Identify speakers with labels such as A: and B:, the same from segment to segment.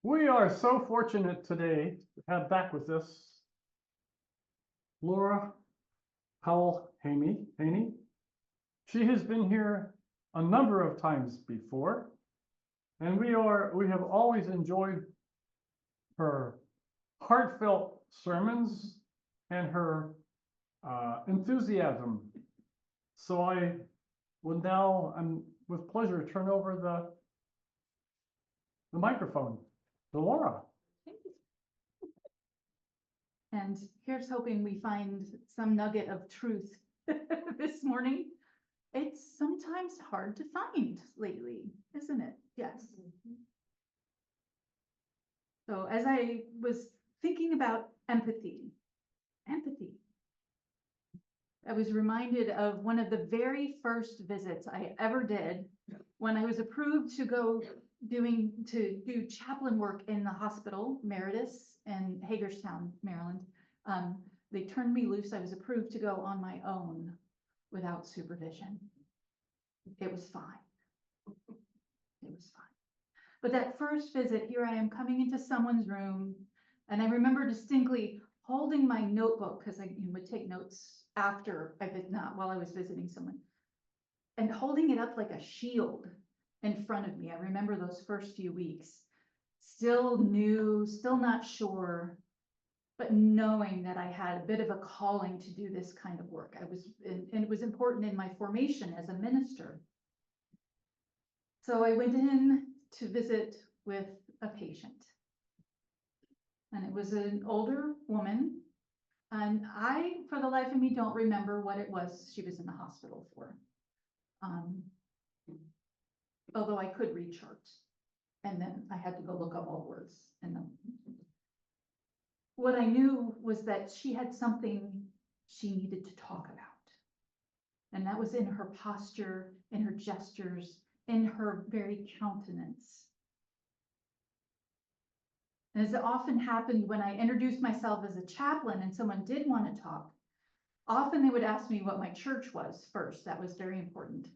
A: We are so fortunate today to have back with us Lora Powell-Haney. She has been here a number of times before, and we have always enjoyed her heartfelt sermons and her enthusiasm. So I will now, with pleasure, turn over the microphone to Lora.
B: And here's hoping we find some nugget of truth this morning. It's sometimes hard to find lately, isn't it? Yes. So as I was thinking about empathy, I was reminded of one of the very first visits I ever did when I was approved to go to do chaplain work in the hospital, Meredith in Hagerstown, Maryland. They turned me loose. I was approved to go on my own without supervision. It was fine. It was fine. But that first visit, here I am coming into someone's room, and I remember distinctly holding my notebook, because I would take notes after not while I was visiting someone, and holding it up like a shield in front of me. I remember those first few weeks, still new, still not sure, but knowing that I had a bit of a calling to do this kind of work. And it was important in my formation as a minister. So I went in to visit with a patient, and it was an older woman. And I, for the life of me, don't remember what it was she was in the hospital for. Although I could read charts, and then I had to go look up all words in them. What I knew was that she had something she needed to talk about. And that was in her posture, in her gestures, in her very countenance. And as it often happened when I introduced myself as a chaplain and someone did want to talk, often they would ask me what my church was first. That was very important.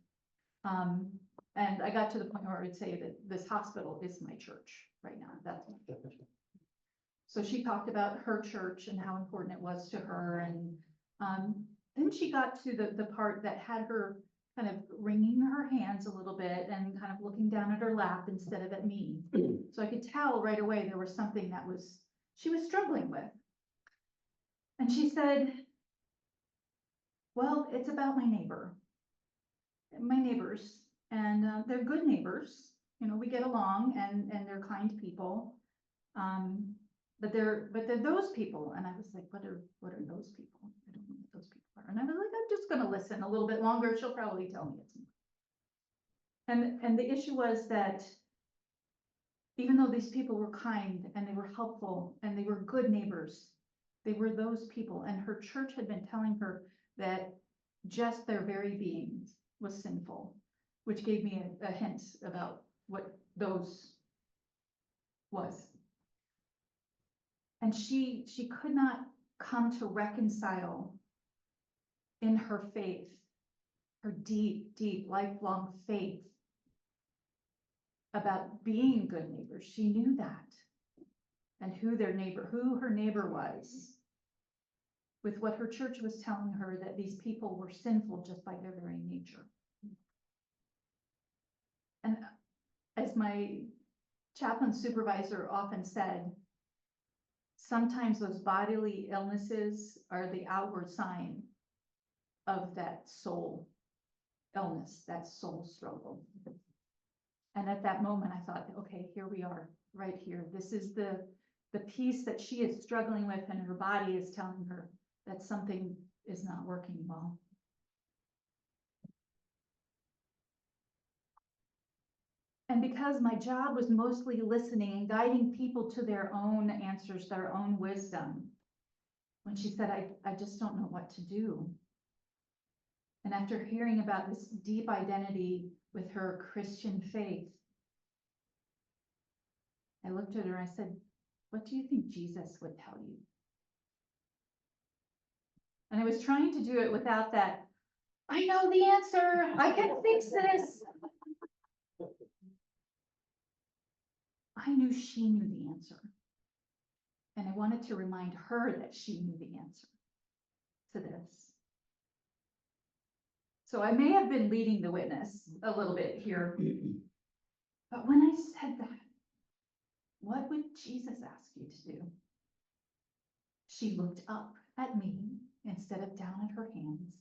B: And I got to the point where I would say that this hospital is my church right now. That's my church. So she talked about her church and how important it was to her. And then she got to the part that had her kind of wringing her hands a little bit and kind of looking down at her lap instead of at me. So I could tell right away there was something that she was struggling with. And she said, well, it's about my neighbors, and they're good neighbors. You know, we get along, and they're kind people. But they're those people. And I was like, what are those people? I don't know what those people are. And I was like, I'm just going to listen a little bit longer. She'll probably tell me it's more. And the issue was that even though these people were kind and they were helpful and they were good neighbors, they were those people. And her church had been telling her that just their very being was sinful, which gave me a hint about what those was. And she could not come to reconcile in her faith, her deep, deep, lifelong faith about being good neighbors. She knew that, and who her neighbor was, with what her church was telling her, that these people were sinful just by their very nature. And as my chaplain supervisor often said, sometimes those bodily illnesses are the outward sign of that soul illness, that soul struggle. And at that moment, I thought, okay, here we are, right here. This is the piece that she is struggling with, and her body is telling her that something is not working well. And because my job was mostly listening and guiding people to their own answers, their own wisdom, when she said, I just don't know what to do. And after hearing about this deep identity with her Christian faith, I looked at her and I said, what do you think Jesus would tell you? And I was trying to do it without that, I know the answer, I can fix this. I knew she knew the answer. And I wanted to remind her that she knew the answer to this. So I may have been leading the witness a little bit here, but when I said that, what would Jesus ask you to do? She looked up at me instead of down at her hands.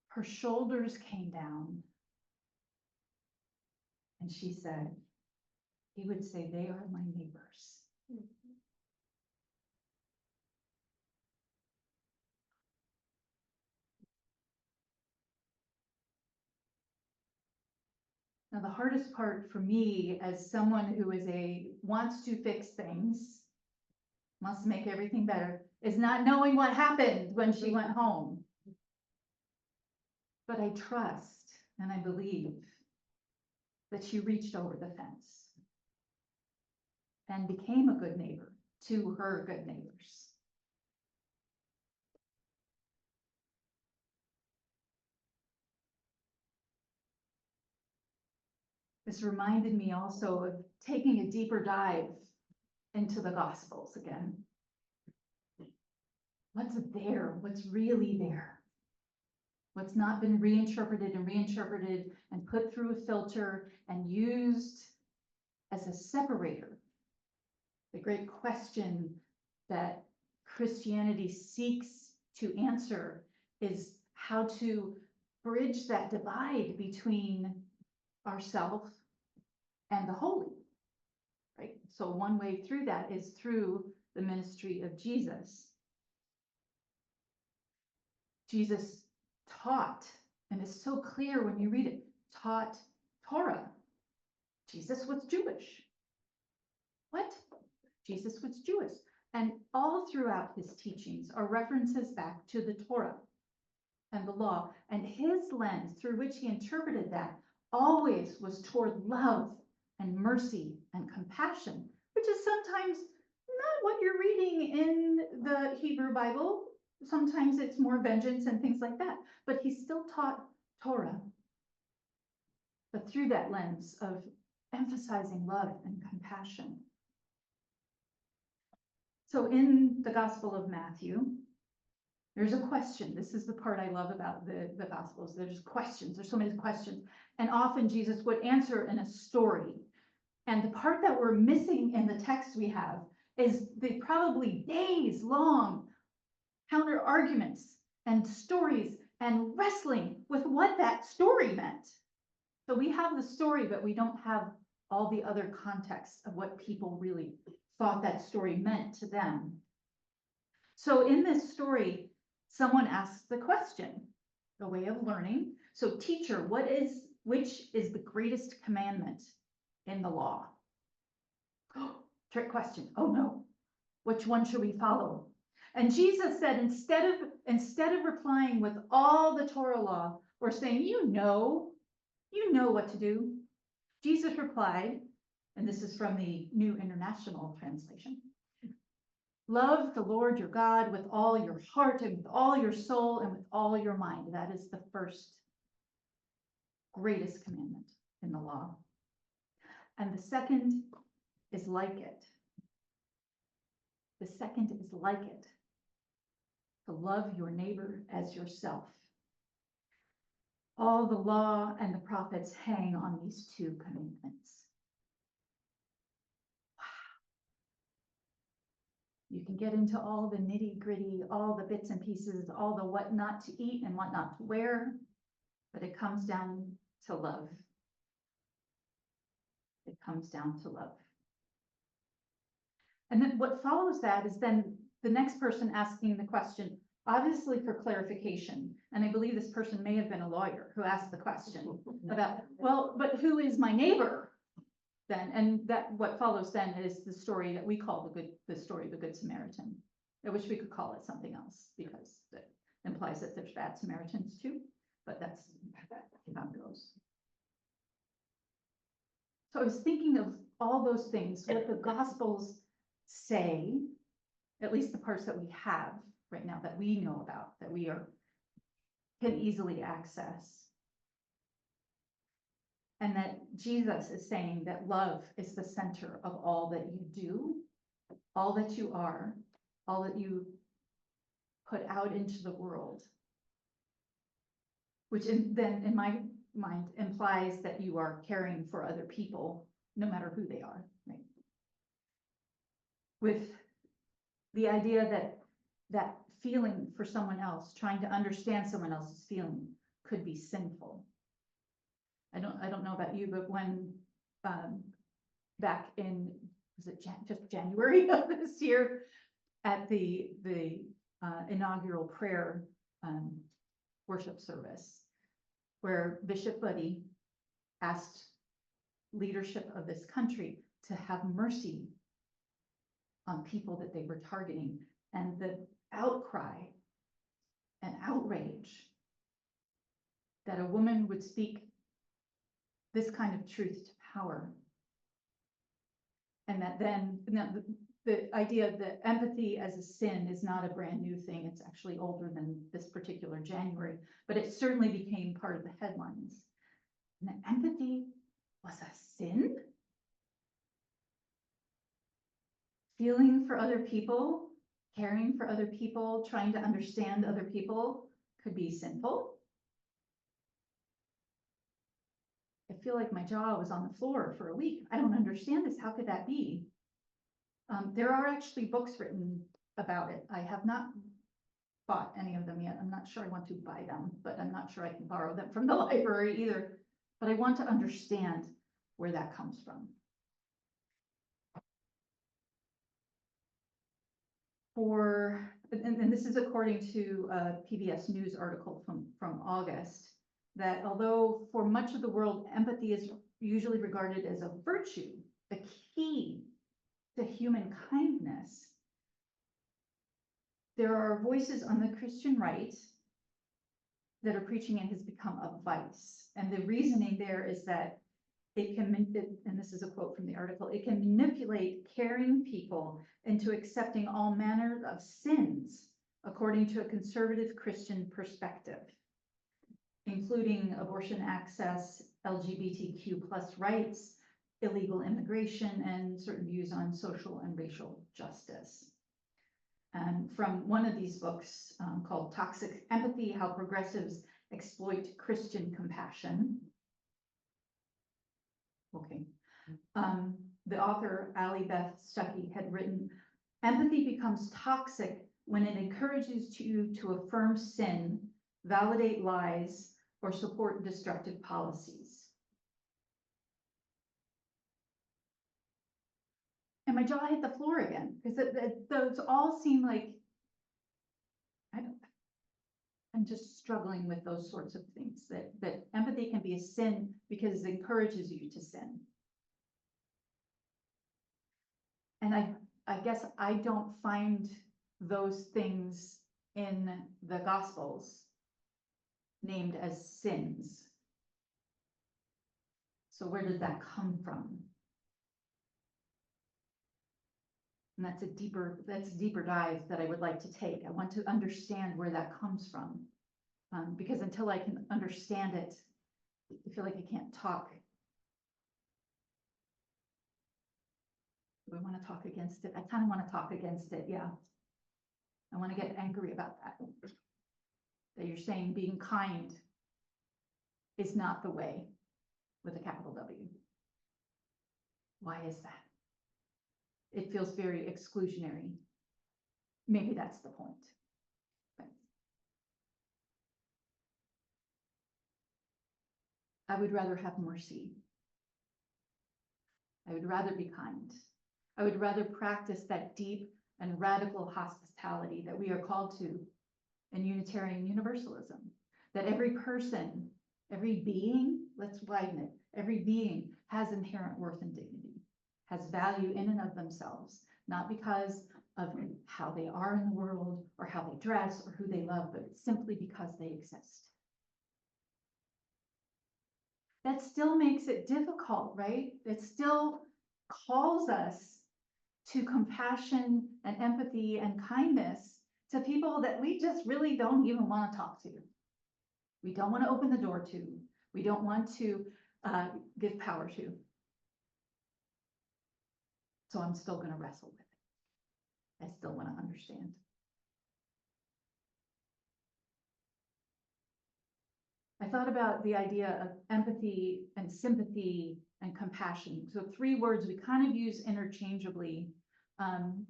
B: Her shoulders came down. And she said, he would say, they are my neighbors. Now, the hardest part for me as someone who wants to fix things, wants to make everything better, is not knowing what happened when she went home. But I trust and I believe that she reached over the fence and became a good neighbor to her good neighbors. This reminded me also of taking a deeper dive into the Gospels again. What's there? What's really there? What's not been reinterpreted and put through a filter and used as a separator? The great question that Christianity seeks to answer is how to bridge that divide between ourself and the holy, right? So one way through that is through the ministry of Jesus. Jesus taught, and it's so clear when you read it, taught Torah. Jesus was Jewish. What? Jesus was Jewish. And all throughout his teachings are references back to the Torah and the law. And his lens through which he interpreted that always was toward love and mercy and compassion, which is sometimes not what you're reading in the Hebrew Bible. Sometimes it's more vengeance and things like that. But he still taught Torah, but through that lens of emphasizing love and compassion. So in the Gospel of Matthew, there's a question. This is the part I love about the Gospels. There's questions. There's so many questions. And often Jesus would answer in a story. And the part that we're missing in the text we have is the probably days long counter arguments and stories and wrestling with what that story meant. So we have the story, but we don't have all the other context of what people really thought that story meant to them. So in this story, someone asks the question, a way of learning. So teacher, which is the greatest commandment in the law? Trick question. Oh no, which one should we follow? And Jesus said, instead of replying with all the Torah law or saying, you know what to do, Jesus replied, and this is from the New International Translation, love the Lord your God with all your heart and with all your soul and with all your mind. That is the first greatest commandment in the law. And the second is like it. The second is like it. To love your neighbor as yourself. All the law and the prophets hang on these two commandments. You can get into all the nitty-gritty, all the bits and pieces, all the what not to eat and what not to wear, but it comes down to love. It comes down to love. And then what follows that is then the next person asking the question, obviously for clarification, and I believe this person may have been a lawyer who asked the question about, well, but who is my neighbor then? And that what follows then is the story that we call the story of the Good Samaritan. I wish we could call it something else because that implies that there's bad Samaritans too, but that's how it goes. So I was thinking of all those things, what the Gospels say, at least the parts that we have right now that we know about, that we can easily access. And that Jesus is saying that love is the center of all that you do, all that you are, all that you put out into the world. Which then, in my mind, implies that you are caring for other people, no matter who they are, right? With the idea that that feeling for someone else, trying to understand someone else's feeling, could be sinful. I don't know about you, but when back in, was it just January of this year, at the inaugural prayer worship service, where Bishop Buddy asked leadership of this country to have mercy on people that they were targeting, and the outcry and outrage that a woman would speak this kind of truth to power. And that then the idea that empathy as a sin is not a brand new thing. It's actually older than this particular January, but it certainly became part of the headlines. And that empathy was a sin? Feeling for other people, caring for other people, trying to understand other people could be sinful. I feel like my jaw was on the floor for a week. I don't understand this. How could that be? There are actually books written about it. I have not bought any of them yet. I'm not sure I want to buy them, but I'm not sure I can borrow them from the library either. But I want to understand where that comes from. And this is according to a PBS News article from August, that although for much of the world, empathy is usually regarded as a virtue, the key to human kindness, there are voices on the Christian right that are preaching it has become a vice. And the reasoning there is that it can, and this is a quote from the article, it can manipulate caring people into accepting all manner of sins according to a conservative Christian perspective, including abortion access, LGBTQ+ rights, illegal immigration, and certain views on social and racial justice. And from one of these books called Toxic Empathy, How Progressives Exploit Christian Compassion. Okay. The author, Allie Beth Stuckey, had written, empathy becomes toxic when it encourages you to affirm sin, validate lies, or support destructive policies. And my jaw hit the floor again, because those all seem like, I'm just struggling with those sorts of things, that empathy can be a sin because it encourages you to sin. And I guess I don't find those things in the Gospels named as sins. So where did that come from? And that's a deeper dive that I would like to take. I want to understand where that comes from. Because until I can understand it, I feel like I can't talk. Do I want to talk against it? I kind of want to talk against it, yeah. I want to get angry about that. That you're saying being kind is not the way with a capital W. Why is that? It feels very exclusionary. Maybe that's the point. But I would rather have mercy. I would rather be kind. I would rather practice that deep and radical hospitality that we are called to in Unitarian Universalism. That every person, every being, let's widen it, every being has inherent worth and dignity, has value in and of themselves, not because of how they are in the world or how they dress or who they love, but simply because they exist. That still makes it difficult, right? It still calls us to compassion and empathy and kindness to people that we just really don't even want to talk to. We don't want to open the door to. We don't want to give power to. So I'm still going to wrestle with it. I still want to understand. I thought about the idea of empathy and sympathy and compassion. So 3 words we kind of use interchangeably. And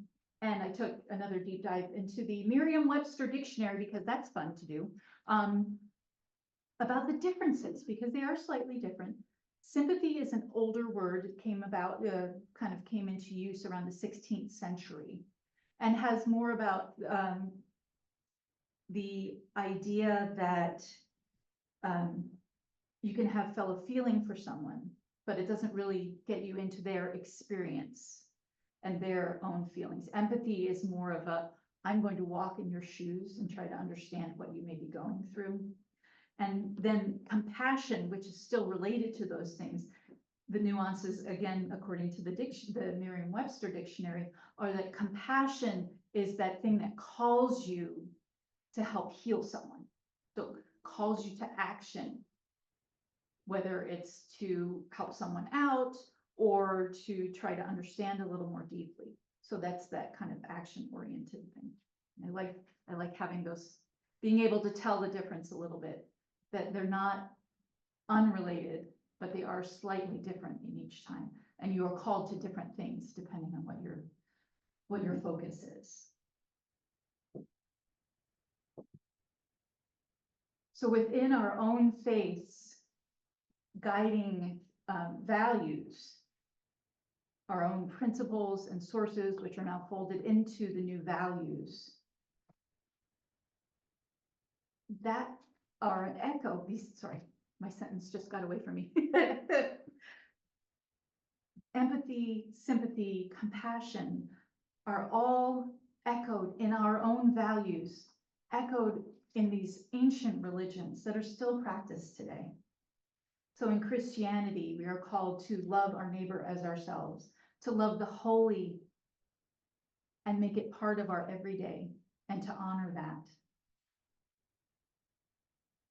B: I took another deep dive into the Merriam-Webster dictionary because that's fun to do, about the differences because they are slightly different. Sympathy is an older word. It came about, kind of came into use around the 16th century and has more about the idea that you can have fellow feeling for someone, but it doesn't really get you into their experience and their own feelings. Empathy is more of a, I'm going to walk in your shoes and try to understand what you may be going through. And then compassion, which is still related to those things. The nuances, again, according to the Merriam-Webster dictionary, are that compassion is that thing that calls you to help heal someone. So calls you to action, whether it's to help someone out or to try to understand a little more deeply. So that's that kind of action-oriented thing. And I like having those, being able to tell the difference a little bit, that they're not unrelated, but they are slightly different in each time. And you are called to different things depending on what your focus is. So within our own faiths, guiding values, our own principles and sources, which are now folded into the new values, that are an echo. Sorry, my sentence just got away from me. Empathy, sympathy, compassion are all echoed in our own values, echoed in these ancient religions that are still practiced today. So in Christianity, we are called to love our neighbor as ourselves, to love the holy and make it part of our everyday and to honor that.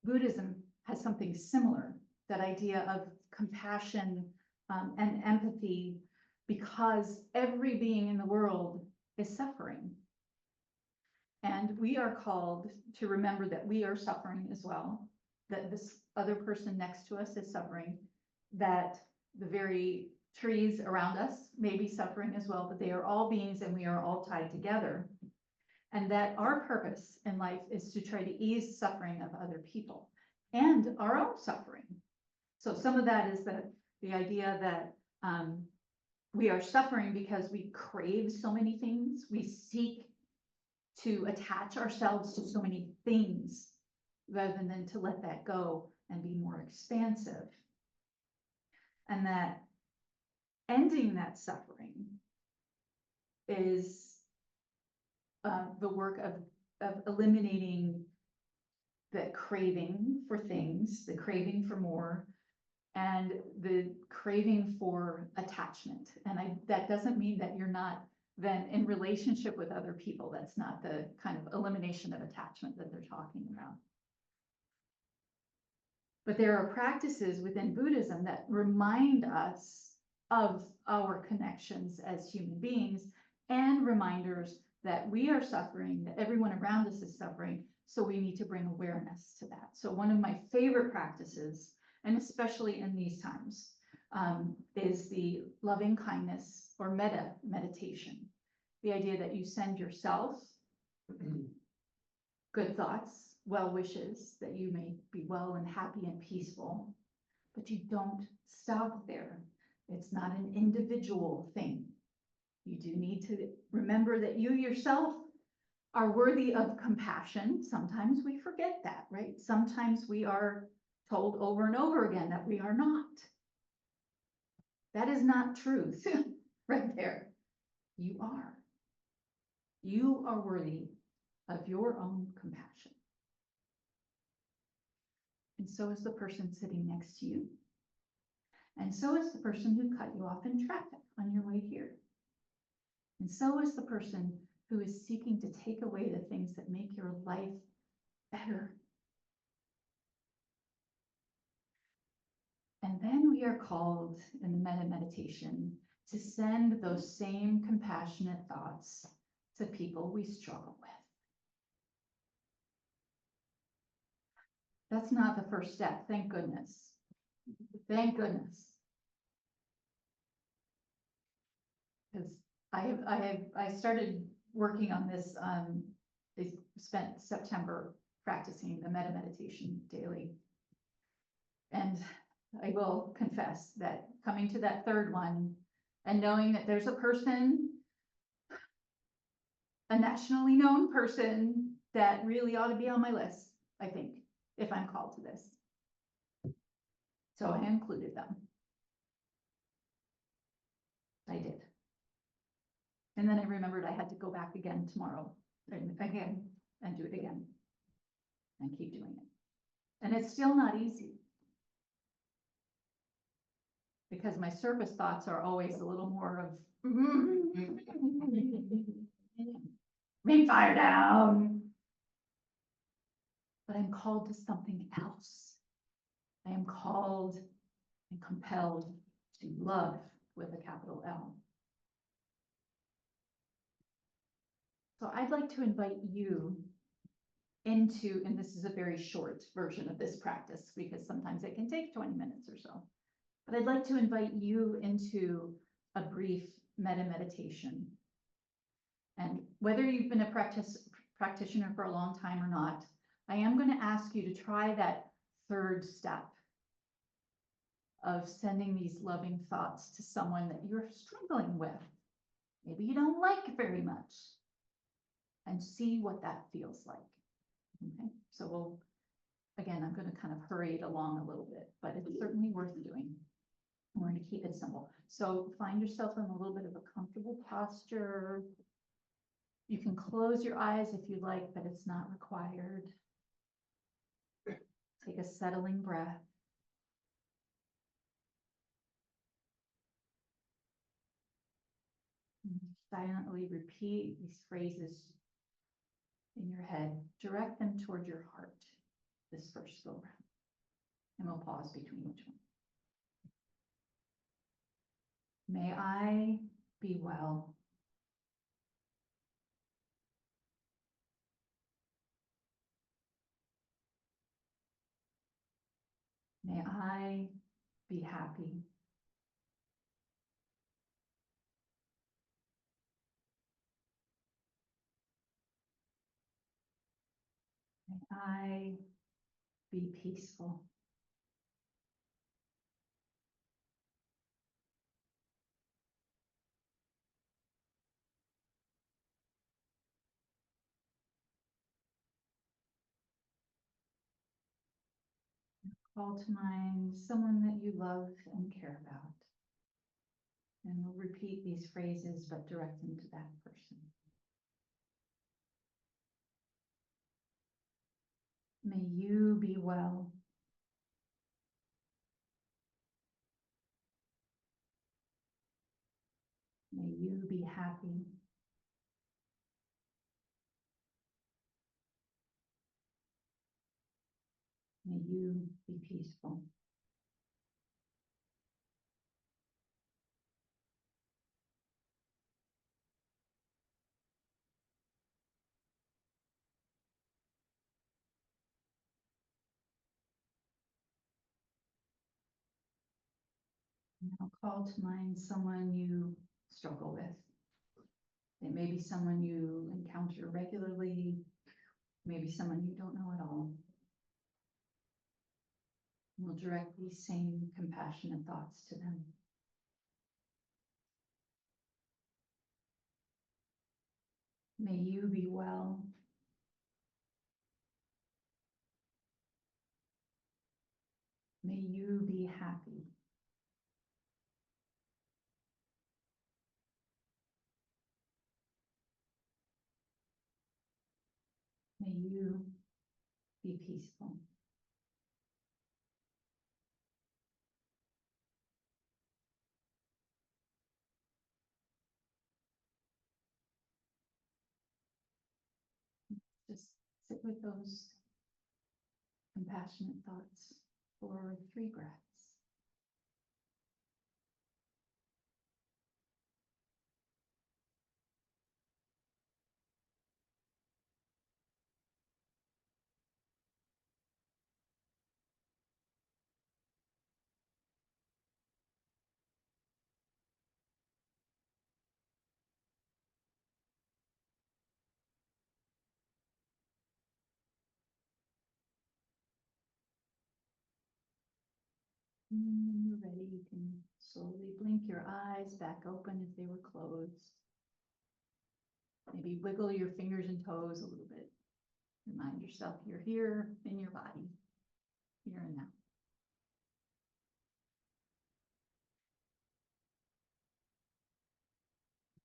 B: Buddhism has something similar, that idea of compassion and empathy, because every being in the world is suffering. And we are called to remember that we are suffering as well, that this other person next to us is suffering, that the very trees around us may be suffering as well, but they are all beings and we are all tied together. And that our purpose in life is to try to ease suffering of other people and our own suffering. So some of that is the idea that we are suffering because we crave so many things. We seek to attach ourselves to so many things rather than to let that go and be more expansive. And that ending that suffering is the work of eliminating the craving for things, the craving for more, and the craving for attachment. And that doesn't mean that you're not then in relationship with other people. That's not the kind of elimination of attachment that they're talking about. But there are practices within Buddhism that remind us of our connections as human beings and reminders that we are suffering, that everyone around us is suffering, so we need to bring awareness to that. So one of my favorite practices, and especially in these times, is the loving kindness or metta meditation. The idea that you send yourself good thoughts, well wishes, that you may be well and happy and peaceful, but you don't stop there. It's not an individual thing. You do need to remember that you yourself are worthy of compassion. Sometimes we forget that, right? Sometimes we are told over and over again that we are not. That is not truth right there. You are. You are worthy of your own compassion. And so is the person sitting next to you. And so is the person who cut you off in traffic on your way here. And so is the person who is seeking to take away the things that make your life better. And then we are called in the metta meditation to send those same compassionate thoughts to people we struggle with. That's not the first step, thank goodness. Thank goodness. Because I started working on this, I spent September practicing the metta meditation daily. And I will confess that coming to that third one and knowing that there's a person, a nationally known person that really ought to be on my list, I think, if I'm called to this. So I included them. I did. And then I remembered I had to go back again tomorrow and again and do it again and keep doing it. And it's still not easy. Because my surface thoughts are always a little more of, bring fire down. But I'm called to something else. I am called and compelled to love with a capital L. So I'd like to invite you into, and this is a very short version of this practice because sometimes it can take 20 minutes or so. But I'd like to invite you into a brief metta meditation. And whether you've been a practitioner for a long time or not, I am going to ask you to try that third step of sending these loving thoughts to someone that you're struggling with. Maybe you don't like very much, and see what that feels like. Okay, so again, I'm going to kind of hurry it along a little bit, but it's certainly worth doing. We're going to keep it simple. So find yourself in a little bit of a comfortable posture. You can close your eyes if you like, but it's not required. Take a settling breath. And silently repeat these phrases in your head. Direct them toward your heart this first go round. And we'll pause between each one. May I be well. May I be happy. May I be peaceful. Call to mind someone that you love and care about. And we'll repeat these phrases, but direct them to that person. May you be well. May you be happy. May you be peaceful. Now call to mind someone you struggle with. It may be someone you encounter regularly, maybe someone you don't know at all. We'll direct these same compassionate thoughts to them. May you be well. May you be happy. May you be peaceful. Just sit with those compassionate thoughts for 3 breaths. When you're ready, you can slowly blink your eyes back open if they were closed. Maybe wiggle your fingers and toes a little bit. Remind yourself you're here in your body, here and now.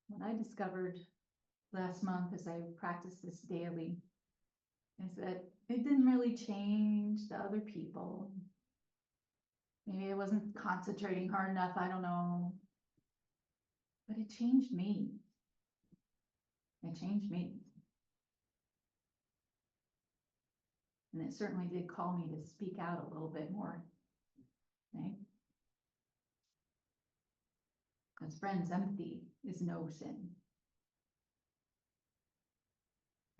B: What I discovered last month as I practiced this daily is that it didn't really change the other people. Maybe I wasn't concentrating hard enough, I don't know. But it changed me. It changed me. And it certainly did call me to speak out a little bit more. Right? Because friends, empathy is no sin.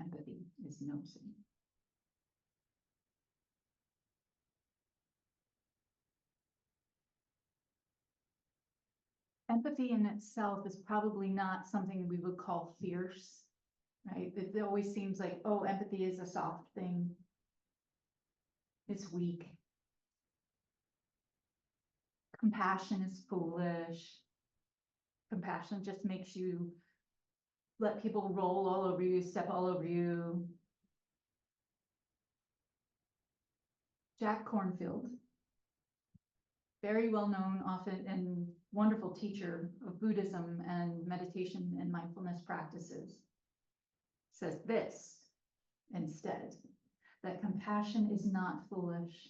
B: Empathy is no sin. Empathy in itself is probably not something we would call fierce, right? It always seems like, oh, empathy is a soft thing. It's weak. Compassion is foolish. Compassion just makes you let people roll all over you, step all over you. Jack Kornfield, very well known, often and wonderful teacher of Buddhism and meditation and mindfulness practices, says this instead, that compassion is not foolish.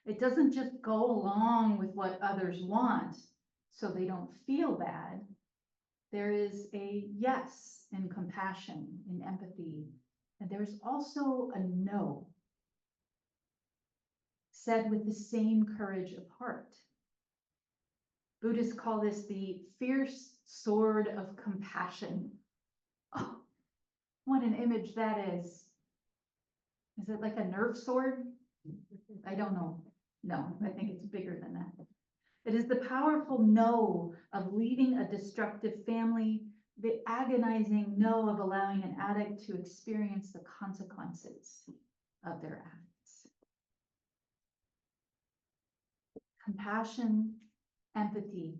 B: It doesn't just go along with what others want so they don't feel bad. There is a yes in compassion, in empathy, and there's also a no, said with the same courage of heart. Buddhists call this the fierce sword of compassion. Oh, what an image that is. Is it like a Nerf sword? I don't know. No, I think it's bigger than that. It is the powerful no of leaving a destructive family, the agonizing no of allowing an addict to experience the consequences of their acts. Compassion, empathy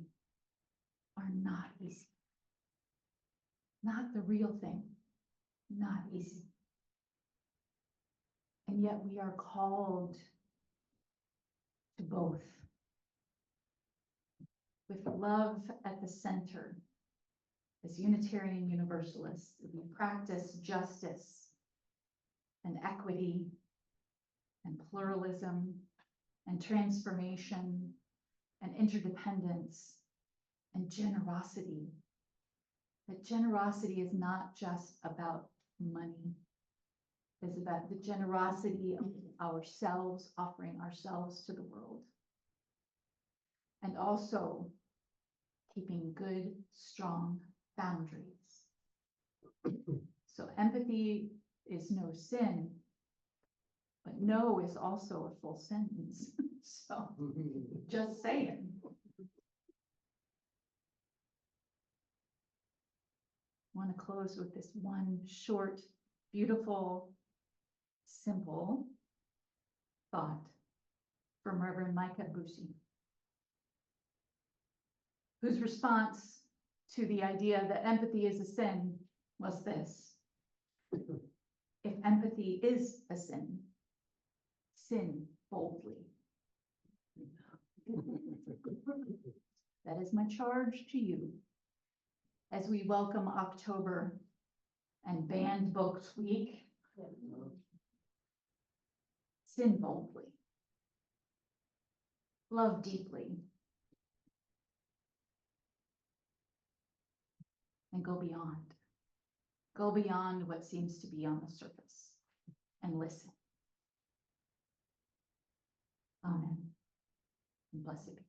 B: are not easy. Not the real thing. Not easy. And yet we are called to both. With love at the center, as Unitarian Universalists, we practice justice and equity and pluralism and transformation and interdependence and generosity. That generosity is not just about money. It's about the generosity of ourselves, offering ourselves to the world. And also keeping good, strong boundaries. So empathy is no sin, but no is also a full sentence. So just saying. I want to close with this one short, beautiful, simple thought from Reverend Micah Busi, whose response to the idea that empathy is a sin was this: if empathy is a sin, sin boldly. That is my charge to you as we welcome October and Banned Books Week. Sin boldly. Love deeply. And go beyond. Go beyond what seems to be on the surface and listen. Amen. And blessed be.